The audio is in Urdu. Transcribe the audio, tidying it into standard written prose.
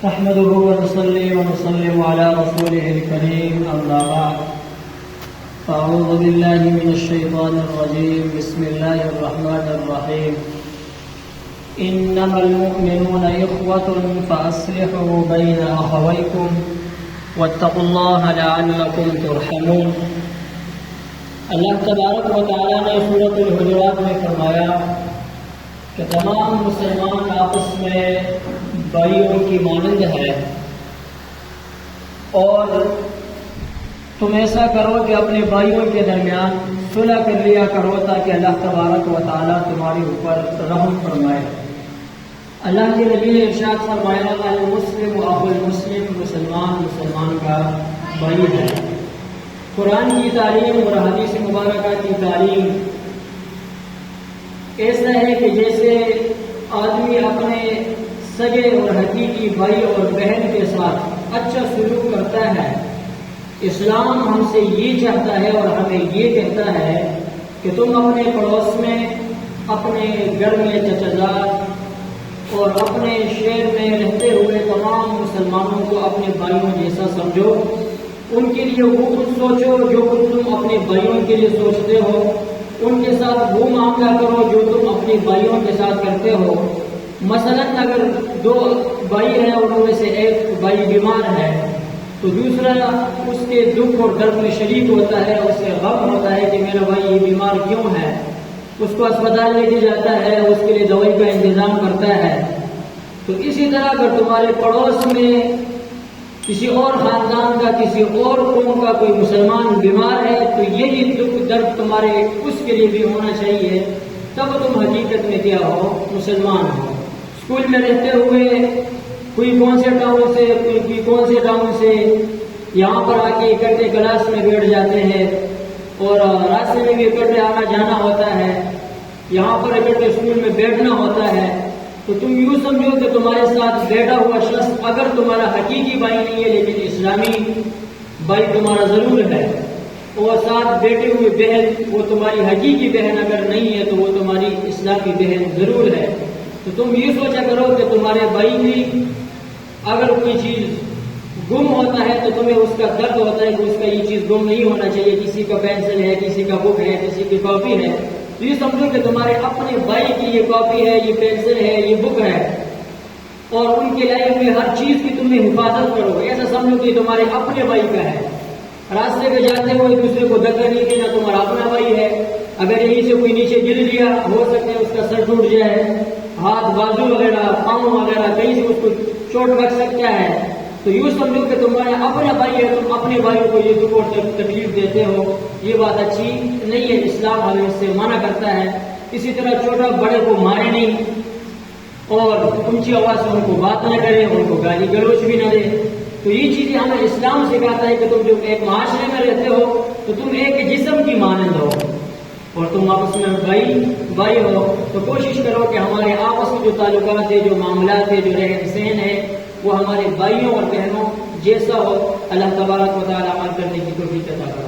نحمده ونصلي ونسلم على رسوله الكريم أما بعد فأعوذ بالله من الشيطان الرجيم بسم الله الرحمن الرحيم إنما المؤمنون إخوة فأصلحوا بين أخويكم واتقوا الله لعلكم ترحمون۔ اللہ تبارک و تعالیٰ نے سورۃ الحجرات میں فرمایا کہ تمام مسلمان آپس میں بھائیوں کی مانند ہے، اور تم ایسا کرو کہ اپنے بھائیوں کے درمیان صلح کر لیا کرو تاکہ اللہ تبارک و تعالیٰ تمہارے اوپر رحم فرمائے۔ اللہ کے نبی نے ارشاد فرمایا المسلم اخو المسلم، مسلمان کا بھائی ہے۔ قرآن کی تعلیم اور حدیث مبارکہ کی تعلیم ایسا ہے کہ جیسے آدمی اپنے سگے اور حقیقی بھائی اور بہن کے ساتھ اچھا سلوک کرتا ہے، اسلام ہم سے یہ چاہتا ہے اور ہمیں یہ کہتا ہے کہ تم اپنے پڑوس میں، اپنے گھر میں چچا زاد اور اپنے شہر میں رہتے ہوئے تمام مسلمانوں کو اپنے بھائیوں جیسا سمجھو، ان کے لیے وہ کچھ سوچو جو کچھ تم اپنے بھائیوں کے لیے سوچتے ہو، ان کے ساتھ وہ معاملہ کرو جو تم اپنے بھائیوں کے ساتھ کرتے ہو۔ مثلا اگر دو بھائی ہیں اور ان میں سے ایک بھائی بیمار ہے تو دوسرا اس کے دکھ اور درد میں شریک ہوتا ہے، اس سے غم ہوتا ہے کہ میرا بھائی یہ بیمار کیوں ہے، اس کو اسپتال لے کے جاتا ہے، اس کے لیے دوائی کا انتظام کرتا ہے۔ تو اسی طرح اگر تمہارے پڑوس میں کسی اور خاندان کا، کسی اور قوم کا کوئی مسلمان بیمار ہے تو یہی دکھ درد تمہارے اس کے لیے بھی ہونا چاہیے، تب تم حقیقت میں کیا ہو، مسلمان ہو۔ اسکول میں رہتے ہوئے کوئی کون سے ٹاؤن سے، کوئی کون سے ٹاؤن سے یہاں پر آ کے اکٹھے کلاس میں بیٹھ جاتے ہیں، اور راستے میں بھی اکٹھے آنا جانا ہوتا ہے، یہاں پر اکٹھے اسکول میں بیٹھنا ہوتا ہے، تو تم یوں سمجھو کہ تمہارے ساتھ بیٹھا ہوا شخص اگر تمہارا حقیقی بھائی نہیں ہے لیکن اسلامی بھائی تمہارا ضرور ہے، اور ساتھ بیٹھے ہوئے بہن وہ تمہاری حقیقی بہن اگر نہیں ہے تو وہ تمہاری اسلامی بہن ضرور ہے۔ تو تم یہ سوچا کرو کہ تمہارے بھائی میں اگر کوئی چیز گم ہوتا ہے تو تمہیں اس کا درد ہوتا ہے کہ اس کا یہ چیز گم نہیں ہونا چاہیے، کسی کا پینسل ہے، کسی کا بک ہے، کسی کی کاپی ہے، تو یہ سمجھو کہ تمہارے اپنے بھائی کی یہ کاپی ہے، یہ پینسل ہے، یہ بک ہے، اور ان کے لائف میں ہر چیز کی تمہیں حفاظت کرو، ایسا سمجھو کہ تمہارے اپنے بھائی کا ہے۔ راستے پہ جاتے ہوئے دوسرے کو دھکا نہیں دینا، تمہارا اپنا بھائی ہے، اگر یہیں سے کوئی نیچے گر گیا ہو سکتا ہے اس کا سر ٹوٹ جائے، ہاتھ بازو وغیرہ پاؤں وغیرہ کہیں سے اس کو چوٹ لگ سکتا ہے، تو یوں سمجھو کہ تمہارا اپنا بھائی ہے، تم اپنے بھائی کو یہ دکھ اور تکلیف دیتے ہو، یہ بات اچھی نہیں ہے، اسلام ہمیں اس سے منع کرتا ہے۔ اسی طرح چھوٹا بڑے کو مارے نہیں، اور اونچی آواز سے ان کو بات نہ کرے، ان کو گالی گلوچ بھی نہ دے، تو یہ چیزیں ہمیں اسلام سکھاتا ہے کہ تم جب ایک معاشرے میں رہتے ہو تو تم ایک جسم کی مانند ہو، اور تم آپس میں بھائی ہو، تو کوشش کرو کہ ہمارے آپس میں جو تعلقات ہے، جو معاملات ہے، جو رہن سہن ہے، وہ ہمارے بھائیوں اور بہنوں جیسا ہو۔ اللہ تبارک و تعالی عمل کرنے کی توفیق عطا فرمائے۔